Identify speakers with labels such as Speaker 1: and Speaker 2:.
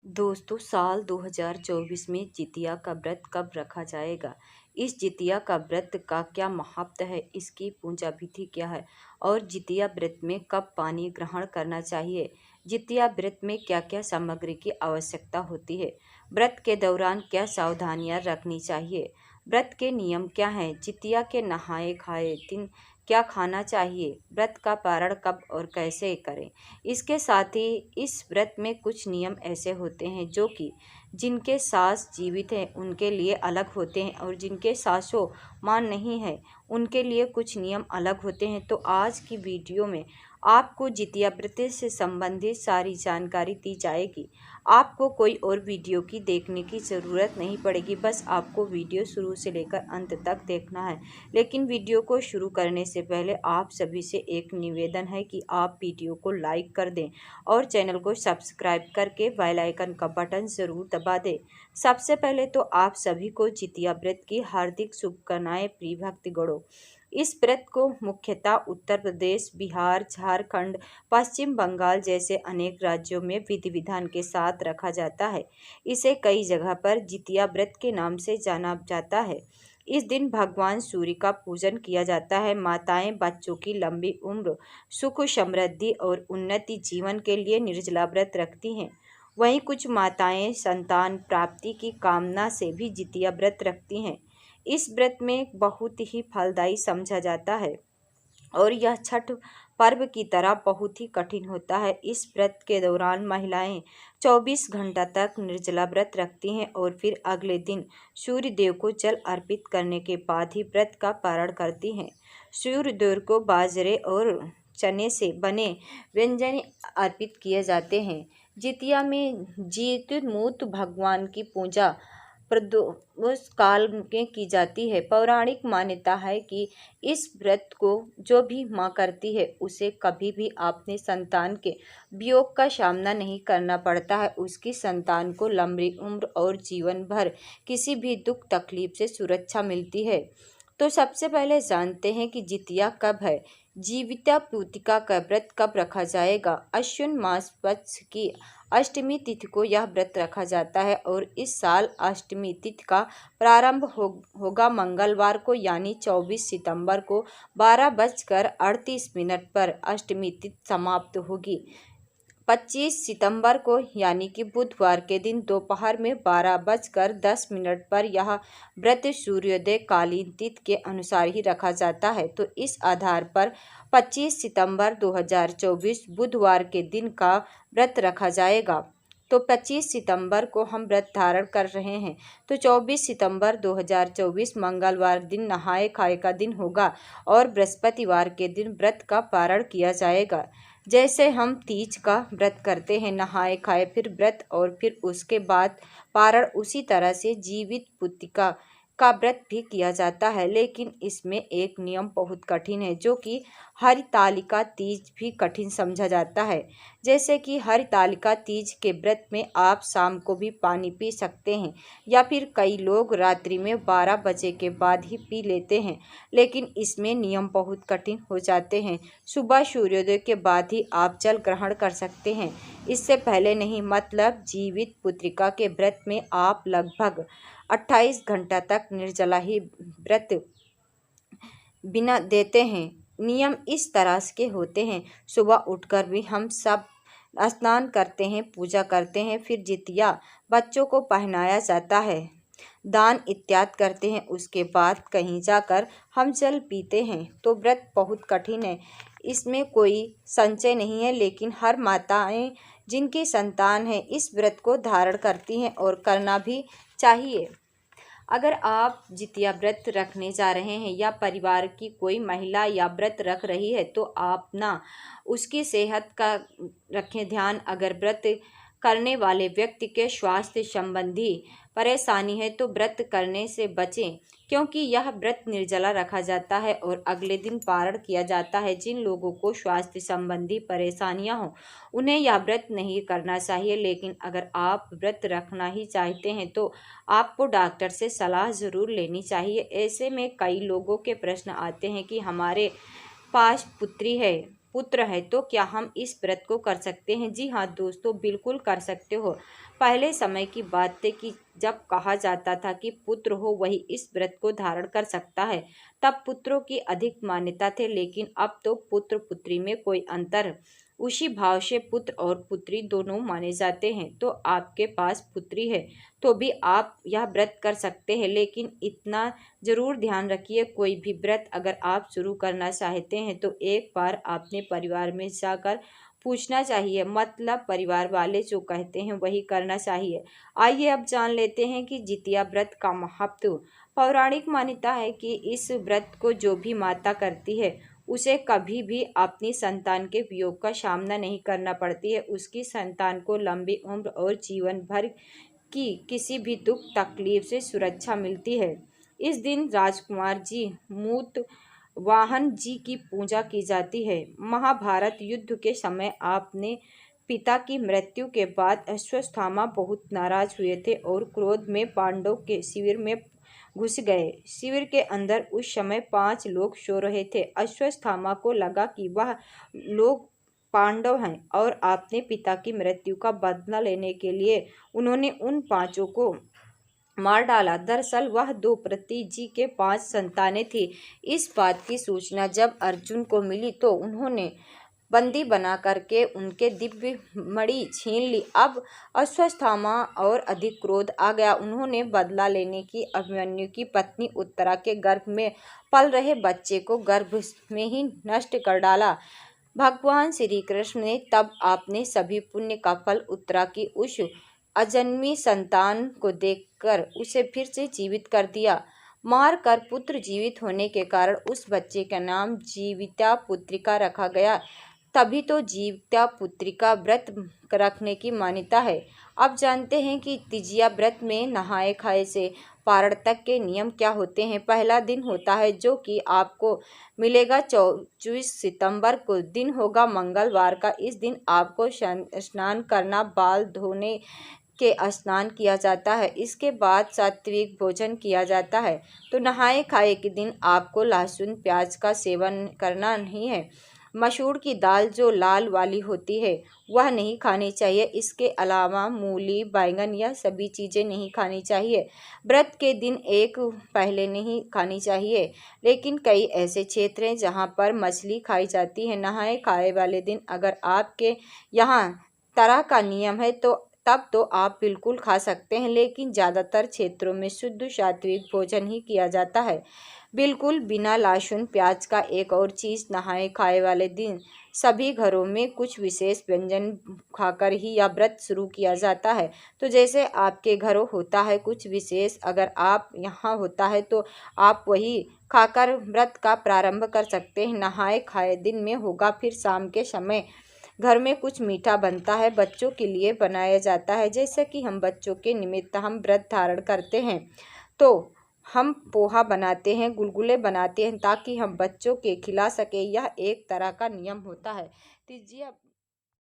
Speaker 1: दोस्तों, साल 2024 में जितिया का व्रत कब रखा जाएगा? इस जितिया का व्रत का क्या महत्व है? इसकी पूजा विधि क्या है? और जितिया व्रत में कब पानी ग्रहण करना चाहिए? जितिया व्रत में क्या-क्या सामग्री की आवश्यकता होती है? व्रत के दौरान क्या सावधानियां रखनी चाहिए? व्रत के नियम क्या हैं? जितिया के नहाए-खाए दिन क्या खाना चाहिए? व्रत का पारण कब और कैसे करें? इसके साथ ही इस व्रत में कुछ नियम ऐसे होते हैं जो कि जिनके सास जीवित हैं उनके लिए अलग होते हैं और जिनके सासों मां नहीं है उनके लिए कुछ नियम अलग होते हैं। तो आज की वीडियो में आपको जितिया व्रत से संबंधित सारी जानकारी दी जाएगी। आपको कोई और वीडियो की देखने की ज़रूरत नहीं पड़ेगी, बस आपको वीडियो शुरू से लेकर अंत तक देखना है। लेकिन वीडियो को शुरू करने से पहले आप सभी से एक निवेदन है कि आप वीडियो को लाइक कर दें और चैनल को सब्सक्राइब करके बेल आइकन का बटन ज़रूर दबा दें। सबसे पहले तो आप सभी को जितिया व्रत की हार्दिक शुभकामनाएं प्रिय भक्तगणों। इस व्रत को मुख्यतः उत्तर प्रदेश, बिहार, झारखंड, पश्चिम बंगाल जैसे अनेक राज्यों में विधि विधान के साथ रखा जाता है। इसे कई जगह पर जितिया व्रत के नाम से जाना जाता है। इस दिन भगवान सूर्य का पूजन किया जाता है। माताएं बच्चों की लंबी उम्र, सुख, समृद्धि और उन्नति जीवन के लिए निर्जला व्रत रखती हैं। वहीं कुछ माताएं संतान प्राप्ति की कामना से भी जितिया व्रत रखती हैं। इस व्रत में बहुत ही फलदायी समझा जाता है और यह छठ पर्व की तरह बहुत ही कठिन होता है। इस व्रत के दौरान महिलाएं 24 घंटा तक निर्जला व्रत रखती हैं और फिर अगले दिन सूर्य देव को जल अर्पित करने के बाद ही व्रत का पारण करती हैं। सूर्य देव को बाजरे और चने से बने व्यंजन अर्पित किए जाते हैं। जितिया में जीतमूत भगवान की पूजा प्रदोष काल में की जाती है। पौराणिक मान्यता है कि इस व्रत को जो भी माँ करती है उसे कभी भी अपने संतान के वियोग का सामना नहीं करना पड़ता है। उसकी संतान को लंबी उम्र और जीवन भर किसी भी दुख तकलीफ से सुरक्षा मिलती है। तो सबसे पहले जानते हैं कि जितिया कब है। जीविता पूतिका का व्रत कब रखा जाएगा? अश्विन मास पक्ष की अष्टमी तिथि को यह व्रत रखा जाता है और इस साल अष्टमी तिथि का प्रारंभ होगा मंगलवार को यानी 24 सितंबर को 12:38 पर अष्टमी तिथि समाप्त होगी। 25 सितंबर को यानी कि बुधवार के दिन दोपहर में 12:10 पर यह व्रत सूर्योदय कालीन तिथि के अनुसार ही रखा जाता है। तो इस आधार पर 25 सितंबर 2024 बुधवार के दिन का व्रत रखा जाएगा। तो 25 सितंबर को हम व्रत धारण कर रहे हैं, तो 24 सितंबर 2024 मंगलवार दिन नहाए खाए का दिन होगा और बृहस्पतिवार के दिन व्रत का पारण किया जाएगा। जैसे हम तीज का व्रत करते हैं, नहाए खाए फिर व्रत और फिर उसके बाद पारण, उसी तरह से जीवित पुत्रिका का व्रत भी किया जाता है। लेकिन इसमें एक नियम बहुत कठिन है जो कि हरितालिका तीज भी कठिन समझा जाता है। जैसे कि हरितालिका तीज के व्रत में आप शाम को भी पानी पी सकते हैं या फिर कई लोग रात्रि में 12 बजे के बाद ही पी लेते हैं। लेकिन इसमें नियम बहुत कठिन हो जाते हैं। सुबह सूर्योदय के बाद ही आप जल ग्रहण कर सकते हैं, इससे पहले नहीं। मतलब जीवित पुत्रिका के व्रत में आप लगभग 28 घंटा तक निर्जला ही व्रत बिना देते हैं। नियम इस तरह के होते हैं। सुबह उठकर भी हम सब स्नान करते हैं, पूजा करते हैं, फिर जितिया बच्चों को पहनाया जाता है, दान इत्यादि करते हैं। उसके बाद कहीं जाकर हम जल पीते हैं। तो व्रत बहुत कठिन है, इसमें कोई संशय नहीं है। लेकिन हर माताएं जिनकी संतान है इस व्रत को धारण करती हैं और करना भी चाहिए। अगर आप जितिया व्रत रखने जा रहे हैं या परिवार की कोई महिला या व्रत रख रही है तो आप ना उसकी सेहत का रखें ध्यान। अगर व्रत करने वाले व्यक्ति के स्वास्थ्य संबंधी परेशानी है तो व्रत करने से बचें, क्योंकि यह व्रत निर्जला रखा जाता है और अगले दिन पारण किया जाता है। जिन लोगों को स्वास्थ्य संबंधी परेशानियां हों उन्हें यह व्रत नहीं करना चाहिए। लेकिन अगर आप व्रत रखना ही चाहते हैं तो आपको डॉक्टर से सलाह ज़रूर लेनी चाहिए। ऐसे में कई लोगों के प्रश्न आते हैं कि हमारे पास पुत्री है, पुत्र है, तो क्या हम इस व्रत को कर सकते हैं? जी हाँ दोस्तों, बिल्कुल कर सकते हो। पहले समय की बात है कि जब कहा जाता था कि पुत्र हो वही इस व्रत को धारण कर सकता है, तब पुत्रों की अधिक मान्यता थे, लेकिन अब तो पुत्र पुत्री में कोई अंतर उसी भाव से पुत्र और पुत्री दोनों माने जाते हैं। तो आपके पास पुत्री है तो भी आप यह व्रत कर सकते हैं, लेकिन इतना जरूर ध्यान रखिए, कोई भी व्रत अगर आप शुरू करना चाहते हैं तो एक बार अपने परिवार में जाकर पूछना चाहिए, मतलब परिवार वाले जो कहते हैं वही करना चाहिए। आइए अब जान लेते हैं कि जितिया व्रत का महत्व। पौराणिक मान्यता है कि इस व्रत को जो भी माता करती है उसे कभी भी अपनी संतान के वियोग का सामना नहीं करना पड़ती है। उसकी संतान को लंबी उम्र और जीवन भर की किसी भी दुख तकलीफ से सुरक्षा मिलती है। इस दिन राजकुमार जी मूत वाहन जी की पूजा की जाती है। महाभारत युद्ध के समय आपने पिता की मृत्यु के बाद अश्वत्थामा बहुत नाराज हुए थे और क्रोध में पांडव के शिविर में घुस गए। शिविर के अंदर उस समय 5 लोग सो रहे थे। अश्वत्थामा को लगा कि वह लोग पांडव हैं और अपने पिता की मृत्यु का बदला लेने के लिए उन्होंने उन 5 को मार डाला। दरअसल वह द्रौपदी जी के 5 संतानें थी। इस बात की सूचना जब अर्जुन को मिली तो उन्होंने बंदी बना करके उनके दिव्य मणि छीन ली। अब अश्वत्थामा और अधिक क्रोध आ गया। उन्होंने बदला लेने की अभिमन्यु की पत्नी उत्तरा के गर्भ में पल रहे बच्चे को गर्भ में ही नष्ट कर डाला। भगवान श्री कृष्ण ने तब आपने सभी पुण्य का फल उत्तरा की उस अजन्मी संतान को देखकर उसे फिर से जीवित कर दिया। मार कर पुत्र जीवित होने के कारण उस बच्चे का नाम जीविता पुत्रिका रखा गया। तभी तो जीविता पुत्रिका व्रत रखने की मान्यता है। अब जानते हैं कि तिजिया व्रत में नहाए खाए से पारण तक के नियम क्या होते हैं। पहला दिन होता है जो कि आपको मिलेगा 24 सितंबर को। दिन होगा मंगलवार का। इस दिन आपको स्नान करना, बाल धोने के स्नान किया जाता है। इसके बाद सात्विक भोजन किया जाता है। तो नहाए खाए के दिन आपको लहसुन प्याज का सेवन करना नहीं है। मसूर की दाल जो लाल वाली होती है वह नहीं खानी चाहिए। इसके अलावा मूली, बैंगन यह सभी चीज़ें नहीं खानी चाहिए। व्रत के दिन एक पहले नहीं खानी चाहिए, लेकिन कई ऐसे क्षेत्र हैं जहाँ पर मछली खाई जाती है। नहाए खाए वाले दिन अगर आपके यहाँ तरह का नियम है तो तब तो आप बिल्कुल खा सकते हैं, लेकिन ज़्यादातर क्षेत्रों में शुद्ध सात्विक भोजन ही किया जाता है, बिल्कुल बिना लहसुन प्याज का। एक और चीज़, नहाए खाए वाले दिन सभी घरों में कुछ विशेष व्यंजन खाकर ही यह व्रत शुरू किया जाता है। तो जैसे आपके घरों होता है कुछ विशेष, अगर आप यहाँ होता है तो आप वही खाकर व्रत का प्रारंभ कर सकते हैं। नहाए खाए दिन में होगा फिर शाम के समय घर में कुछ मीठा बनता है, बच्चों के लिए बनाया जाता है। जैसे कि हम बच्चों के निमित्त हम व्रत धारण करते हैं तो हम पोहा बनाते हैं, गुलगुले बनाते हैं ताकि हम बच्चों के खिला सके। यह एक तरह का नियम होता है। तीजिया